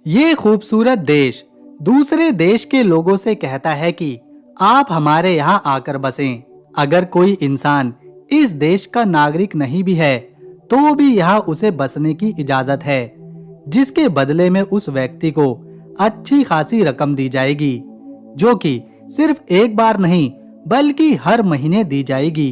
ये खूबसूरत देश दूसरे देश के लोगों से कहता है कि आप हमारे यहाँ आकर बसें। अगर कोई इंसान इस देश का नागरिक नहीं भी है तो भी यहाँ उसे बसने की इजाजत है, जिसके बदले में उस व्यक्ति को अच्छी खासी रकम दी जाएगी, जो कि सिर्फ एक बार नहीं बल्कि हर महीने दी जाएगी,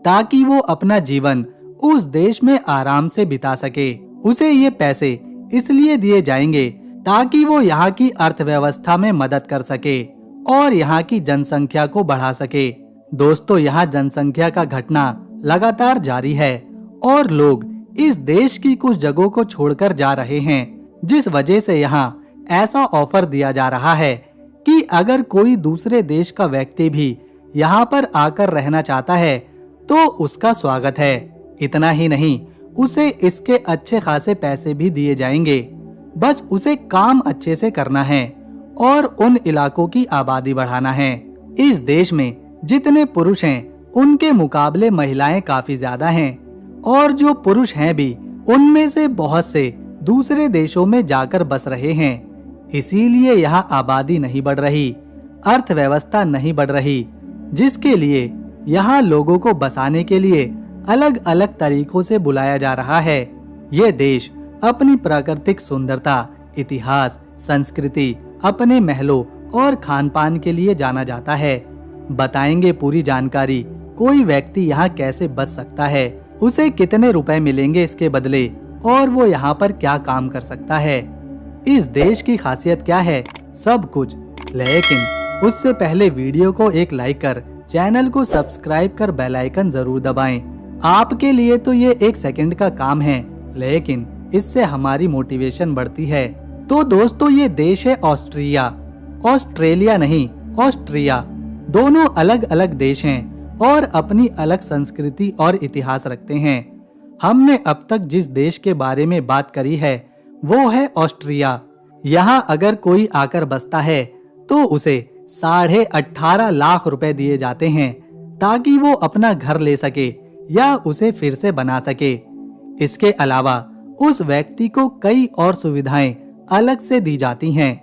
ताकि वो अपना जीवन उस देश में आराम से बिता सके। उसे ये पैसे इसलिए दिए जाएंगे ताकि वो यहाँ की अर्थव्यवस्था में मदद कर सके और यहाँ की जनसंख्या को बढ़ा सके। दोस्तों, यहाँ जनसंख्या का घटना लगातार जारी है और लोग इस देश की कुछ जगहों को छोड़कर जा रहे हैं, जिस वजह से यहाँ ऐसा ऑफर दिया जा रहा है कि अगर कोई दूसरे देश का व्यक्ति भी यहाँ पर आकर रहना चाहता है तो उसका स्वागत है। इतना ही नहीं, उसे इसके अच्छे खासे पैसे भी दिए जाएंगे। बस उसे काम अच्छे से करना है और उन इलाकों की आबादी बढ़ाना है। इस देश में जितने पुरुष हैं उनके मुकाबले महिलाएं काफी ज्यादा हैं, और जो पुरुष हैं भी उनमें से बहुत से दूसरे देशों में जाकर बस रहे हैं। इसीलिए यहाँ आबादी नहीं बढ़ रही, अर्थव्यवस्था नहीं बढ़ रही, जिसके लिए यहाँ लोगों को बसाने के लिए अलग अलग तरीकों से बुलाया जा रहा है। ये देश अपनी प्राकृतिक सुंदरता, इतिहास, संस्कृति, अपने महलों और खान-पान के लिए जाना जाता है। बताएंगे पूरी जानकारी, कोई व्यक्ति यहाँ कैसे बस सकता है, उसे कितने रुपए मिलेंगे इसके बदले, और वो यहाँ पर क्या काम कर सकता है, इस देश की खासियत क्या है, सब कुछ। लेकिन उससे पहले वीडियो को एक लाइक कर चैनल को सब्सक्राइब कर बेल आइकन जरूर दबाएं। आपके लिए तो ये एक सेकंड का काम है, लेकिन इससे हमारी मोटिवेशन बढ़ती है। तो दोस्तों, ये देश है ऑस्ट्रिया। ऑस्ट्रेलिया नहीं, ऑस्ट्रिया। दोनों अलग अलग देश हैं और अपनी अलग संस्कृति और इतिहास रखते हैं। हमने अब तक जिस देश के बारे में बात करी है वो है ऑस्ट्रिया। यहाँ अगर कोई आकर बसता है तो उसे 18.5 लाख रुपए दिए जाते हैं ताकि वो अपना घर ले सके या उसे फिर से बना सके। इसके अलावा उस व्यक्ति को कई और सुविधाएं अलग से दी जाती हैं।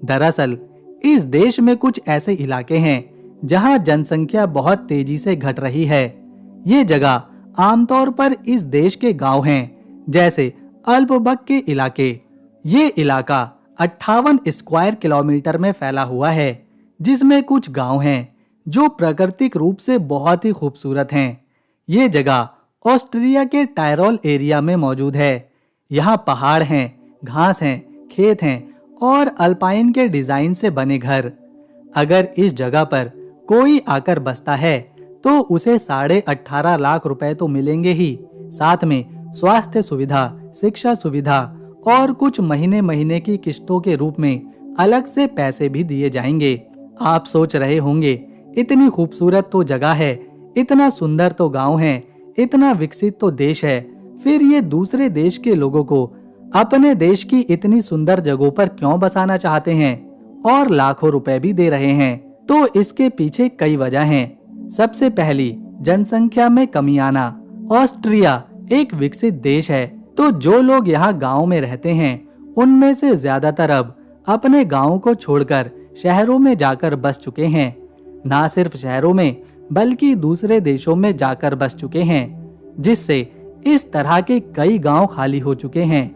दरअसल इस देश में कुछ ऐसे इलाके हैं जहां जनसंख्या बहुत तेजी से घट रही है। ये जगह आमतौर पर इस देश के गांव हैं, जैसे अल्पबक के इलाके। ये इलाका 58 स्क्वायर किलोमीटर में फैला हुआ है, जिसमें कुछ गांव हैं जो प्राकृतिक रूप से बहुत ही खूबसूरत हैं। ये जगह ऑस्ट्रिया के टायरोल एरिया में मौजूद है। यहाँ पहाड़ हैं, घास हैं, खेत हैं और अल्पाइन के डिजाइन से बने घर। अगर इस जगह पर कोई आकर बसता है तो उसे 18.5 लाख रुपए तो मिलेंगे ही, साथ में स्वास्थ्य सुविधा, शिक्षा सुविधा और कुछ महीने महीने की किस्तों के रूप में अलग से पैसे भी दिए जाएंगे। आप सोच रहे होंगे, इतनी खूबसूरत तो जगह है, इतना सुंदर तो गांव है, इतना विकसित तो देश है, फिर ये दूसरे देश के लोगों को अपने देश की इतनी सुंदर जगहों पर क्यों बसाना चाहते हैं और लाखों रुपए भी दे रहे हैं? तो इसके पीछे कई वजह हैं। सबसे पहली, जनसंख्या में कमी आना। ऑस्ट्रिया एक विकसित देश है, तो जो लोग यहाँ गाँव में रहते हैं उनमें से ज्यादातर अब अपने गाँव को छोड़कर शहरों में जाकर बस चुके हैं। ना सिर्फ शहरों में बल्कि दूसरे देशों में जाकर बस चुके हैं, जिससे इस तरह के कई गांव खाली हो चुके हैं।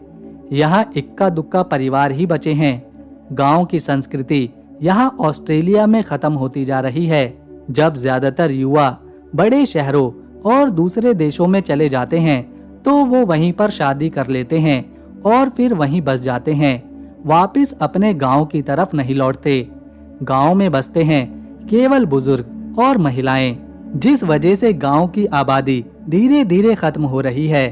यहाँ इक्का दुक्का परिवार ही बचे हैं। गांव की संस्कृति यहाँ ऑस्ट्रेलिया में खत्म होती जा रही है। जब ज्यादातर युवा बड़े शहरों और दूसरे देशों में चले जाते हैं तो वो वहीं पर शादी कर लेते हैं और फिर वहीं बस जाते हैं, वापिस अपने गांव की तरफ नहीं लौटते। गांव में बसते हैं केवल बुजुर्ग और महिलाएं, जिस वजह से गांव की आबादी धीरे धीरे खत्म हो रही है।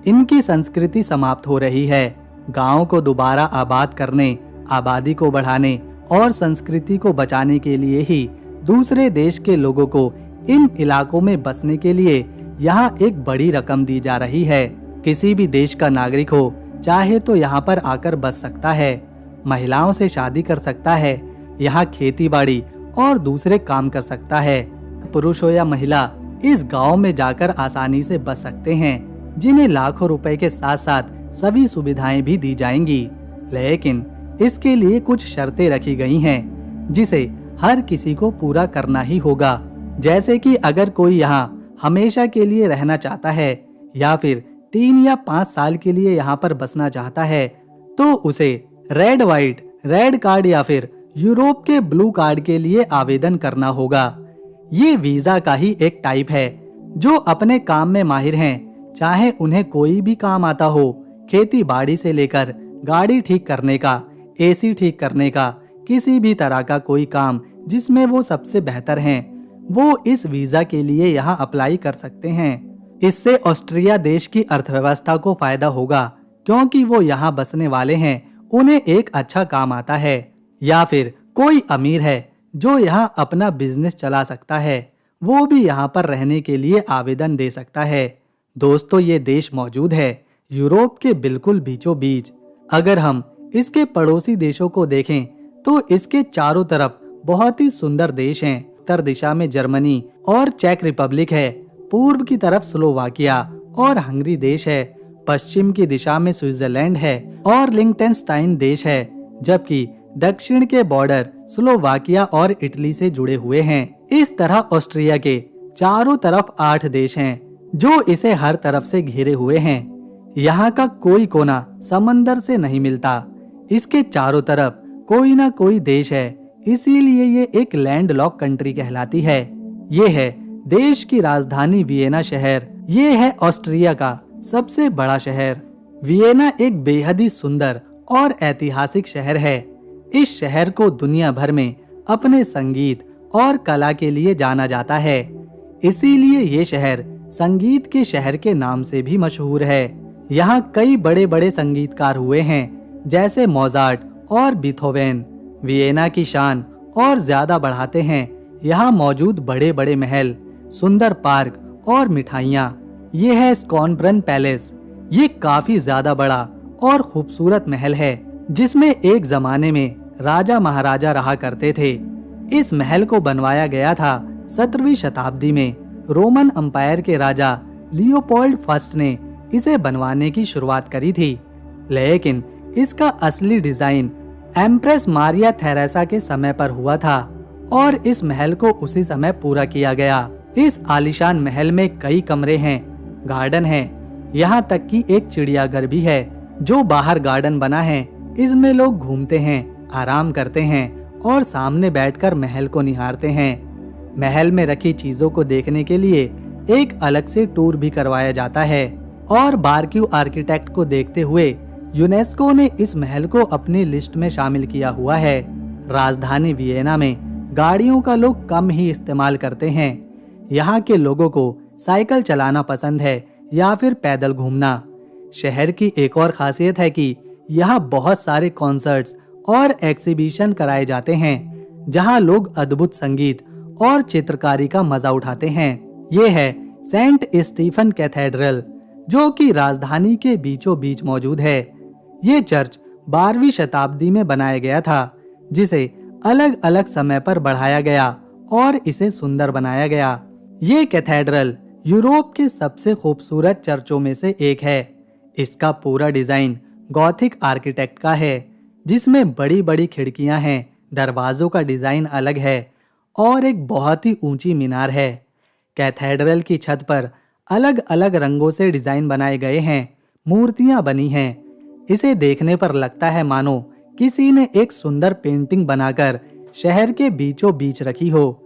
इनकी संस्कृति समाप्त हो रही है। गांव को दोबारा आबाद करने, आबादी को बढ़ाने और संस्कृति को बचाने के लिए ही दूसरे देश के लोगों को इन इलाकों में बसने के लिए यहाँ एक बड़ी रकम दी जा रही है। किसी भी देश का नागरिक हो चाहे तो यहाँ पर आकर बस सकता है, महिलाओं से शादी कर सकता है, यहाँ खेती बाड़ी और दूसरे काम कर सकता है। पुरुष हो या महिला इस गांव में जाकर आसानी से बस सकते हैं, जिन्हें लाखों रुपए के साथ साथ सभी सुविधाएं भी दी जाएंगी। लेकिन इसके लिए कुछ शर्तें रखी गई हैं, जिसे हर किसी को पूरा करना ही होगा। जैसे कि अगर कोई यहाँ हमेशा के लिए रहना चाहता है या फिर 3 या 5 साल के लिए यहाँ पर बसना चाहता है, तो उसे रेड कार्ड या फिर यूरोप के ब्लू कार्ड के लिए आवेदन करना होगा। ये वीजा का ही एक टाइप है। जो अपने काम में माहिर हैं, चाहे उन्हें कोई भी काम आता हो, खेती बाड़ी से लेकर गाड़ी ठीक करने का, एसी ठीक करने का, किसी भी तरह का कोई काम जिसमें वो सबसे बेहतर हैं, वो इस वीजा के लिए यहाँ अप्लाई कर सकते हैं। इससे ऑस्ट्रिया देश की अर्थव्यवस्था को फायदा होगा, क्योंकि वो यहाँ बसने वाले हैं, उन्हें एक अच्छा काम आता है। या फिर कोई अमीर है जो यहाँ अपना बिजनेस चला सकता है, वो भी यहाँ पर रहने के लिए आवेदन दे सकता है। दोस्तों, ये देश मौजूद है यूरोप के बिल्कुल बीचों बीच। अगर हम इसके पड़ोसी देशों को देखें तो इसके चारों तरफ बहुत ही सुंदर देश हैं। उत्तर दिशा में जर्मनी और चेक रिपब्लिक है, पूर्व की तरफ स्लोवाकिया और हंगरी देश है, पश्चिम की दिशा में स्विट्जरलैंड है और लिंक्टेनस्टाइन देश है, जबकि दक्षिण के बॉर्डर स्लोवाकिया और इटली से जुड़े हुए हैं। इस तरह ऑस्ट्रिया के चारों तरफ 8 देश हैं जो इसे हर तरफ से घेरे हुए हैं। यहाँ का कोई कोना समंदर से नहीं मिलता। इसके चारों तरफ कोई ना कोई देश है, इसीलिए ये एक लैंडलॉक कंट्री कहलाती है। ये है देश की राजधानी वियना शहर। ये है ऑस्ट्रिया का सबसे बड़ा शहर। वियना एक बेहद ही सुंदर और ऐतिहासिक शहर है। इस शहर को दुनिया भर में अपने संगीत और कला के लिए जाना जाता है, इसीलिए ये शहर संगीत के शहर के नाम से भी मशहूर है। यहाँ कई बड़े बड़े संगीतकार हुए हैं, जैसे मोजार्ट और बीथोवेन। वियना की शान और ज्यादा बढ़ाते हैं यहाँ मौजूद बड़े बड़े महल, सुंदर पार्क और मिठाइयाँ। ये है स्कॉनब्रन पैलेस। ये काफी ज्यादा बड़ा और खूबसूरत महल है, जिसमें एक जमाने में राजा महाराजा रहा करते थे। इस महल को बनवाया गया था 17वीं शताब्दी में। रोमन अंपायर के राजा लियोपोल्ड फर्स्ट ने इसे बनवाने की शुरुआत करी थी, लेकिन इसका असली डिजाइन एम्प्रेस मारिया थेरेसा के समय पर हुआ था और इस महल को उसी समय पूरा किया गया। इस आलीशान महल में कई कमरे हैं, गार्डन है, यहाँ तक कि एक चिड़ियाघर भी है जो बाहर गार्डन बना है। इसमें लोग घूमते हैं, आराम करते हैं और सामने बैठकर महल को निहारते हैं। महल में रखी चीजों को देखने के लिए एक अलग से टूर भी करवाया जाता है और बारक्यू आर्किटेक्ट को देखते हुए यूनेस्को ने इस महल को अपनी लिस्ट में शामिल किया हुआ है। राजधानी वियना में गाड़ियों का लोग कम ही इस्तेमाल करते हैं। यहाँ के लोगों को साइकिल चलाना पसंद है या फिर पैदल घूमना। शहर की एक और खासियत है कि यहाँ बहुत सारे कॉन्सर्ट्स और एग्जीबिशन कराए जाते हैं, जहाँ लोग अद्भुत संगीत और चित्रकारी का मजा उठाते हैं। ये है सेंट स्टीफन कैथेड्रल, जो कि राजधानी के बीचों बीच मौजूद है। ये चर्च 12वीं शताब्दी में बनाया गया था, जिसे अलग अलग समय पर बढ़ाया गया और इसे सुंदर बनाया गया। ये कैथेड्रल यूरोप के सबसे खूबसूरत चर्चों में से एक है। इसका पूरा डिजाइन गॉथिक आर्किटेक्ट का है, जिसमें बड़ी बड़ी खिड़कियां हैं, दरवाजों का डिजाइन अलग है और एक बहुत ही ऊंची मीनार है। कैथेड्रल की छत पर अलग अलग रंगों से डिजाइन बनाए गए हैं, मूर्तियां बनी हैं। इसे देखने पर लगता है मानो किसी ने एक सुंदर पेंटिंग बनाकर शहर के बीचों बीच रखी हो।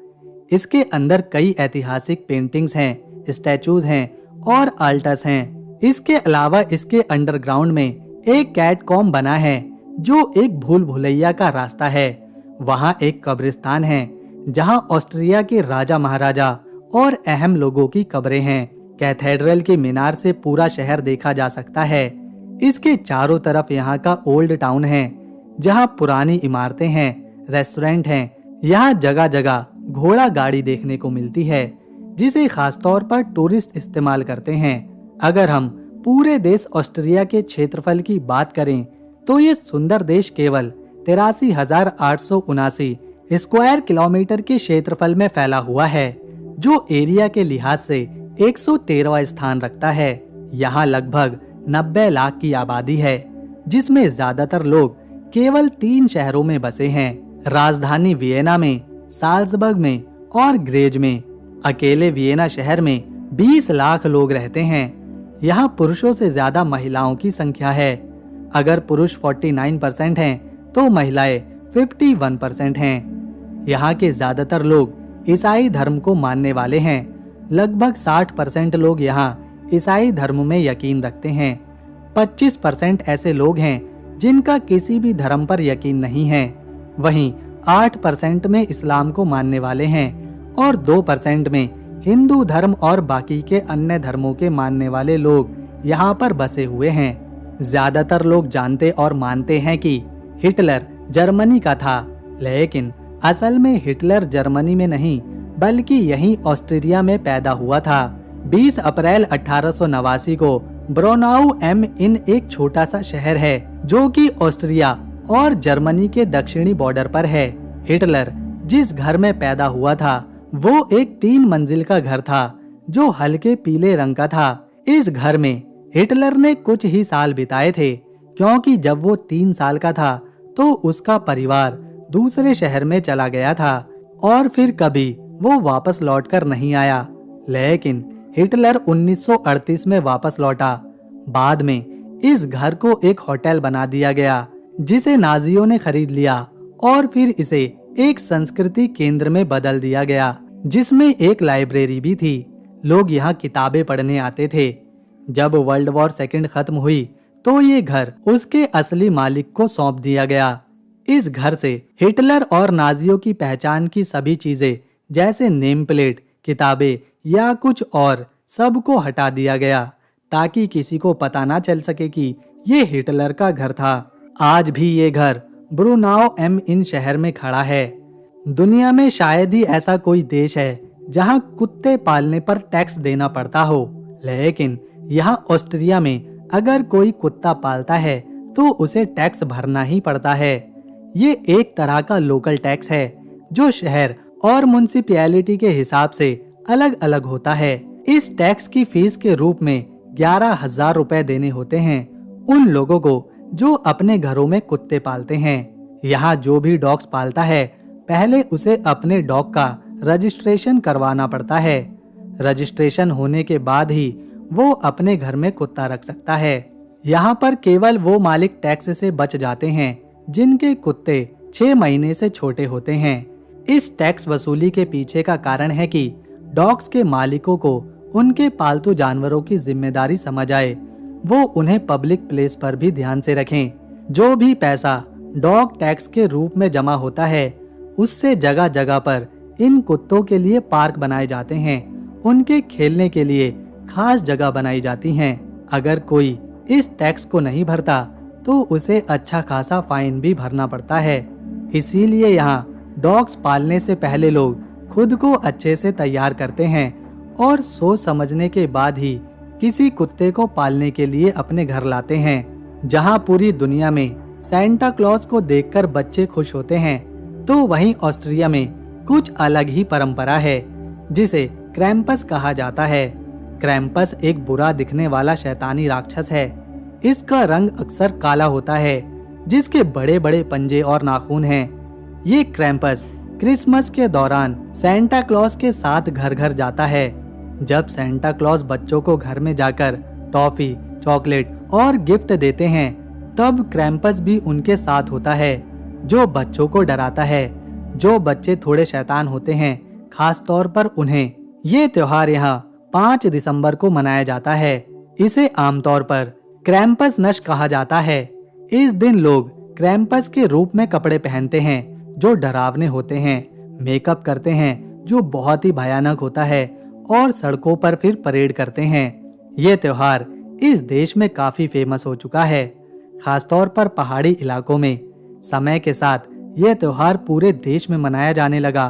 इसके अंदर कई ऐतिहासिक पेंटिंग्स हैं, स्टैचूज हैं और आल्टर्स हैं। इसके अलावा इसके अंडरग्राउंड में एक कैटकॉम्ब बना है, जो एक भूल भुलैया का रास्ता है। वहाँ एक कब्रिस्तान है, जहाँ ऑस्ट्रिया के राजा महाराजा और अहम लोगों की कब्रें हैं। कैथेड्रल के मीनार से पूरा शहर देखा जा सकता है। इसके चारों तरफ यहाँ का ओल्ड टाउन है, जहाँ पुरानी इमारतें हैं, रेस्टोरेंट हैं। यहाँ जगह जगह घोड़ा गाड़ी देखने को मिलती है, जिसे खासतौर पर टूरिस्ट इस्तेमाल करते हैं। अगर हम पूरे देश ऑस्ट्रिया के क्षेत्रफल की बात करें तो ये सुंदर देश केवल 83,879 स्क्वायर किलोमीटर के क्षेत्रफल में फैला हुआ है, जो एरिया के लिहाज से 113वां स्थान रखता है। यहाँ लगभग 90 लाख की आबादी है, जिसमें ज्यादातर लोग केवल 3 शहरों में बसे हैं, राजधानी वियना में, साल्जबर्ग में और ग्रेज में। अकेले वियना शहर में 20 लाख लोग रहते हैं। यहाँ पुरुषों से ज्यादा महिलाओं की संख्या है। अगर पुरुष 49% हैं, तो महिलाएं 51% हैं। यहाँ के ज्यादातर लोग ईसाई धर्म को मानने वाले हैं। लगभग 60% लोग यहाँ ईसाई धर्म में यकीन रखते हैं। 25% ऐसे लोग हैं जिनका किसी भी धर्म पर यकीन नहीं है। वहीं 8% में इस्लाम को मानने वाले हैं और 2% में हिंदू धर्म और बाकी के अन्य धर्मों के मानने वाले लोग यहाँ पर बसे हुए हैं। ज्यादातर लोग जानते और मानते हैं कि हिटलर जर्मनी का था, लेकिन असल में हिटलर जर्मनी में नहीं बल्कि यहीं ऑस्ट्रिया में पैदा हुआ था। 20 अप्रैल 1889 को ब्रोनाउ एम इन एक छोटा सा शहर है जो कि ऑस्ट्रिया और जर्मनी के दक्षिणी बॉर्डर पर है। हिटलर जिस घर में पैदा हुआ था वो एक 3 मंजिल का घर था जो हल्के पीले रंग का था। इस घर में हिटलर ने कुछ ही साल बिताए थे, क्योंकि जब वो 3 साल का था तो उसका परिवार दूसरे शहर में चला गया था और फिर कभी वो वापस लौटकर नहीं आया। लेकिन हिटलर 1938 में वापस लौटा। बाद में इस घर को एक होटल बना दिया गया जिसे नाजियों ने खरीद लिया और फिर इसे एक संस्कृति केंद्र में बदल दिया गया जिसमें एक लाइब्रेरी भी थी। लोग यहाँ किताबें पढ़ने आते थे। जब वर्ल्ड वॉर सेकंड खत्म हुई तो ये घर उसके असली मालिक को सौंप दिया गया। इस घर से हिटलर और नाजियों की पहचान की सभी चीजें जैसे नेम प्लेट, किताबें या कुछ और सबको हटा दिया गया ताकि किसी को पता ना चल सके कि ये हिटलर का घर था। आज भी ये घर ब्रुनाओ एम इन शहर में खड़ा है। दुनिया में शायद ही ऐसा कोई देश है जहां कुत्ते पालने पर टैक्स देना पड़ता हो, लेकिन यहाँ ऑस्ट्रिया में अगर कोई कुत्ता पालता है तो उसे टैक्स भरना ही पड़ता है। ये एक तरह का लोकल टैक्स है जो शहर और म्युनिसिपैलिटी के हिसाब से अलग अलग होता है। इस टैक्स की फीस के रूप में 11,000 रुपए देने होते हैं उन लोगों को जो अपने घरों में कुत्ते पालते हैं। यहाँ जो भी डॉग्स पालता है पहले उसे अपने डॉग का रजिस्ट्रेशन करवाना पड़ता है। रजिस्ट्रेशन होने के बाद ही वो अपने घर में कुत्ता रख सकता है। यहाँ पर केवल वो मालिक टैक्स से बच जाते हैं जिनके कुत्ते 6 महीने से छोटे होते हैं। इस टैक्स वसूली के पीछे का कारण है कि डॉग्स के मालिकों को उनके पालतू जानवरों की जिम्मेदारी समझ आए, वो उन्हें पब्लिक प्लेस पर भी ध्यान से रखें। जो भी पैसा डॉग टैक्स के रूप में जमा होता है उससे जगह जगह पर इन कुत्तों के लिए पार्क बनाए जाते हैं, उनके खेलने के लिए खास जगह बनाई जाती हैं। अगर कोई इस टैक्स को नहीं भरता तो उसे अच्छा खासा फाइन भी भरना पड़ता है। इसीलिए यहाँ डॉग्स पालने से पहले लोग खुद को अच्छे से तैयार करते हैं और सोच समझने के बाद ही किसी कुत्ते को पालने के लिए अपने घर लाते हैं। जहाँ पूरी दुनिया में सैंटा क्लॉज को देखकर बच्चे खुश होते हैं, तो वहीं ऑस्ट्रिया में कुछ अलग ही परंपरा है जिसे क्रैम्पस कहा जाता है। क्रैम्पस एक बुरा दिखने वाला शैतानी राक्षस है। इसका रंग अक्सर काला होता है, जिसके बड़े बड़े पंजे और नाखून हैं। ये क्रैम्पस क्रिसमस के दौरान सैंटा क्लॉज के साथ घर घर जाता है। जब सैंटा क्लॉज बच्चों को घर में जाकर टॉफी, चॉकलेट और गिफ्ट देते हैं, तब क्रैम्पस भी उनके साथ होता है, जो बच्चों को डराता है। जो बच्चे थोड़े शैतान होते हैं, खास तौर पर उन्हें। ये त्योहार यहाँ 5 दिसंबर को मनाया जाता है। इसे आमतौर पर क्रैम्पस नश कहा जाता है। इस दिन लोग क्रैम्पस के रूप में कपड़े पहनते हैं जो डरावने होते हैं, मेकअप करते हैं जो बहुत ही भयानक होता है और सड़कों पर फिर परेड करते हैं। ये त्योहार इस देश में काफी फेमस हो चुका है, खासतौर पर पहाड़ी इलाकों में। समय के साथ ये त्योहार पूरे देश में मनाया जाने लगा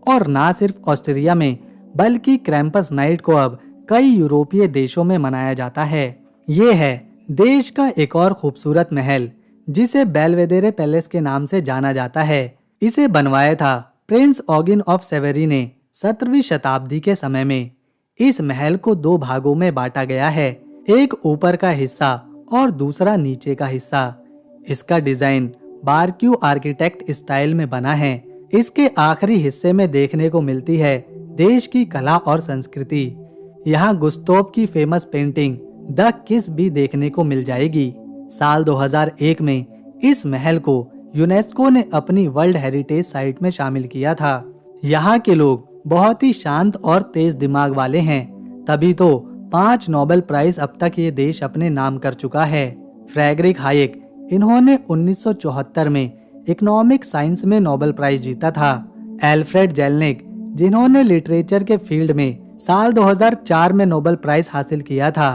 और ना सिर्फ ऑस्ट्रिया में बल्कि क्रैम्पस नाइट को अब कई यूरोपीय देशों में मनाया जाता है। ये है देश का एक और खूबसूरत महल जिसे बेलवेदेरे पैलेस के नाम से जाना जाता है। इसे बनवाया था प्रिंस ऑगिन ऑफ सेवेरी ने 17वीं शताब्दी के समय में। इस महल को 2 भागों में बांटा गया है, एक ऊपर का हिस्सा और दूसरा नीचे का हिस्सा। इसका डिजाइन बारक्यू आर्किटेक्ट स्टाइल में बना है। इसके आखिरी हिस्से में देखने को मिलती है देश की कला और संस्कृति। यहाँ गुस्ताव की फेमस पेंटिंग द किस भी देखने को मिल जाएगी। साल 2001 में इस महल को यूनेस्को ने अपनी वर्ल्ड हेरिटेज साइट में शामिल किया था। यहाँ के लोग बहुत ही शांत और तेज दिमाग वाले हैं, तभी तो 5 नोबेल प्राइज अब तक ये देश अपने नाम कर चुका है। फ्रेडरिक हायेक, इन्होंने 1974 में इकोनॉमिक साइंस में नोबेल प्राइज जीता था। एल्फ्रेड जेलनिक, जिन्होंने लिटरेचर के फील्ड में साल 2004 में नोबेल प्राइज हासिल किया था।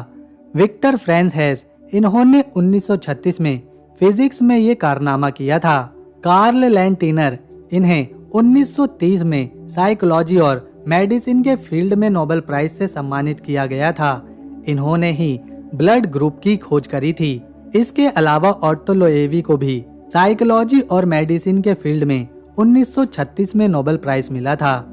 विक्टर फ्रांसिस, इन्होंने 1936 में फिजिक्स में ये कारनामा किया था। कार्ल लैंटिनर, इन्हें 1930 में साइकोलॉजी और मेडिसिन के फील्ड में नोबेल प्राइज से सम्मानित किया गया था। इन्होंने ही ब्लड ग्रुप की खोज करी थी। इसके अलावा ऑट्टो लोएवी को भी साइकोलॉजी और मेडिसिन के फील्ड में 1936 में नोबेल प्राइज मिला था।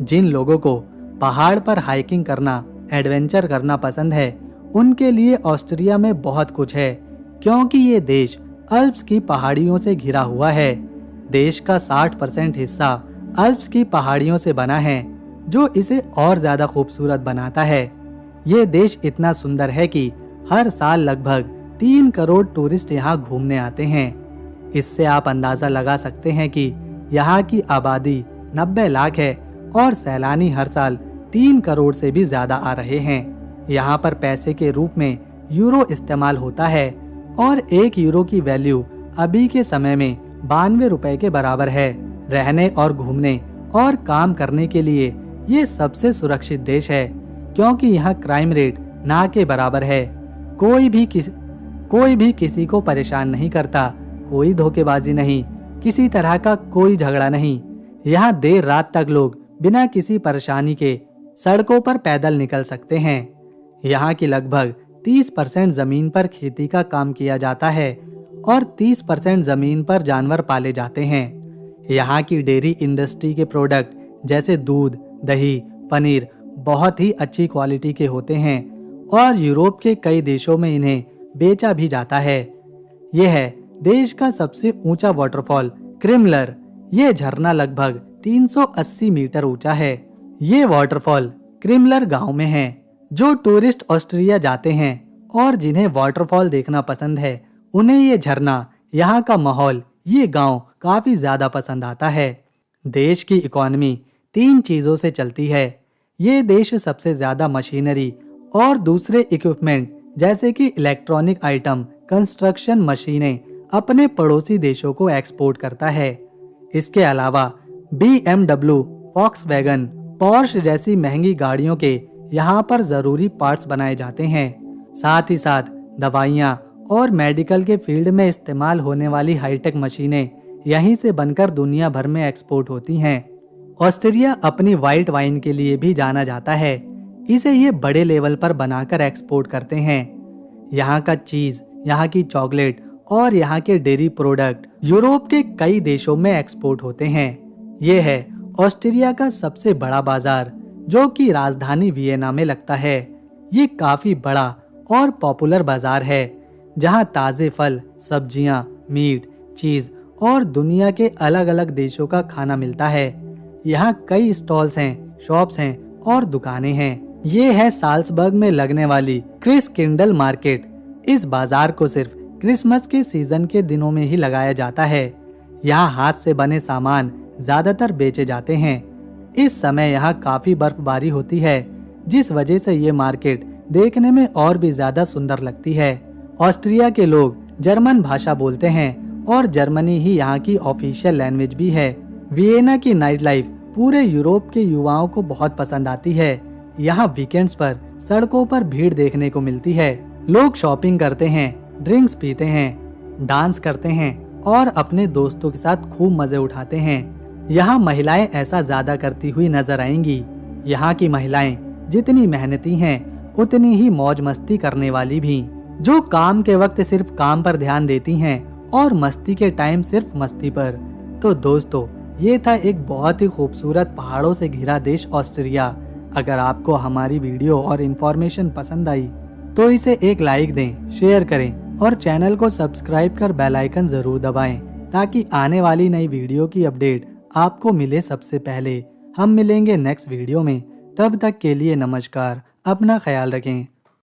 जिन लोगों को पहाड़ पर हाइकिंग करना, एडवेंचर करना पसंद है, उनके लिए ऑस्ट्रिया में बहुत कुछ है, क्योंकि ये देश अल्प्स की पहाड़ियों से घिरा हुआ है। देश का 60% हिस्सा अल्प्स की पहाड़ियों से बना है, जो इसे और ज्यादा खूबसूरत बनाता है। ये देश इतना सुंदर है कि हर साल लगभग 3 करोड़ टूरिस्ट यहाँ घूमने आते हैं। इससे आप अंदाजा लगा सकते हैं कि यहाँ की आबादी 90 लाख है और सैलानी हर साल 3 करोड़ से भी ज्यादा आ रहे हैं। यहाँ पर पैसे के रूप में यूरो इस्तेमाल होता है और 1 यूरो की वैल्यू अभी के समय में 92 रुपए के बराबर है। रहने और घूमने और काम करने के लिए ये सबसे सुरक्षित देश है, क्योंकि यहाँ क्राइम रेट ना के बराबर है। कोई भी किसी को परेशान नहीं करता, कोई धोखेबाजी नहीं, किसी तरह का कोई झगड़ा नहीं। यहाँ देर रात तक लोग बिना किसी परेशानी के सड़कों पर पैदल निकल सकते हैं। यहाँ की लगभग 30% जमीन पर खेती का काम किया जाता है और 30% जमीन पर जानवर पाले जाते हैं। यहाँ की डेयरी इंडस्ट्री के प्रोडक्ट जैसे दूध, दही, पनीर बहुत ही अच्छी क्वालिटी के होते हैं और यूरोप के कई देशों में इन्हें बेचा भी जाता है। यह है देश का सबसे ऊंचा वाटरफॉल क्रिमलर। ये झरना लगभग 380 मीटर ऊंचा है। ये वाटरफॉल क्रिमलर गांव में है। जो टूरिस्ट ऑस्ट्रिया जाते हैं और जिन्हें वाटरफॉल देखना पसंद है, उन्हें ये झरना, यहाँ का माहौल, ये गांव काफी ज्यादा पसंद आता है। देश की इकोनॉमी 3 चीजों से चलती है। ये देश सबसे ज्यादा मशीनरी और दूसरे इक्विपमेंट जैसे कि इलेक्ट्रॉनिक आइटम, कंस्ट्रक्शन मशीनें अपने पड़ोसी देशों को एक्सपोर्ट करता है। इसके अलावा BMW, वॉक्सवैगन, पोर्श जैसी महंगी गाड़ियों के यहाँ पर जरूरी पार्ट्स बनाए जाते हैं। साथ ही साथ दवाइयाँ और मेडिकल के फील्ड में इस्तेमाल होने वाली हाईटेक मशीनें यहीं से बनकर दुनिया भर में एक्सपोर्ट होती हैं। ऑस्ट्रिया अपनी व्हाइट वाइन के लिए भी जाना जाता है। इसे ये बड़े लेवल पर बनाकर एक्सपोर्ट करते हैं। यहाँ का चीज, यहाँ की चॉकलेट और यहाँ के डेयरी प्रोडक्ट यूरोप के कई देशों में एक्सपोर्ट होते हैं। ये है ऑस्ट्रिया का सबसे बड़ा बाजार, जो कि राजधानी वियना में लगता है। ये काफी बड़ा और पॉपुलर बाजार है, जहाँ ताजे फल, सब्जियाँ, मीट, चीज और दुनिया के अलग अलग देशों का खाना मिलता है। यहाँ कई स्टॉल्स हैं, शॉप्स हैं और दुकानें हैं। ये है साल्सबर्ग में लगने वाली क्रिस्किंडल मार्केट। इस बाजार को सिर्फ क्रिसमस के सीजन के दिनों में ही लगाया जाता है। यहाँ हाथ से बने सामान ज्यादातर बेचे जाते हैं। इस समय यहाँ काफी बर्फबारी होती है, जिस वजह से ये मार्केट देखने में और भी ज्यादा सुंदर लगती है। ऑस्ट्रिया के लोग जर्मन भाषा बोलते हैं और जर्मनी ही यहाँ की ऑफिशियल लैंग्वेज भी है। वियना की नाइट लाइफ पूरे यूरोप के युवाओं को बहुत पसंद आती है। यहाँ वीकेंड्स पर सड़कों पर भीड़ देखने को मिलती है। लोग शॉपिंग करते हैं, ड्रिंक्स पीते हैं, डांस करते हैं और अपने दोस्तों के साथ खूब मजे उठाते हैं। यहाँ महिलाएं ऐसा ज्यादा करती हुई नजर आएंगी। यहाँ की महिलाएं जितनी मेहनती हैं, उतनी ही मौज मस्ती करने वाली भी, जो काम के वक्त सिर्फ काम पर ध्यान देती हैं और मस्ती के टाइम सिर्फ मस्ती पर। तो दोस्तों, ये था एक बहुत ही खूबसूरत पहाड़ों से घिरा देश ऑस्ट्रिया। अगर आपको हमारी वीडियो और इन्फॉर्मेशन पसंद आई तो इसे एक लाइक दें, शेयर करें और चैनल को सब्सक्राइब कर बेल आइकन जरूर दबाएं। ताकि आने वाली नई वीडियो की अपडेट आपको मिले सबसे पहले। हम मिलेंगे नेक्स्ट वीडियो में, तब तक के लिए नमस्कार, अपना ख्याल रखें।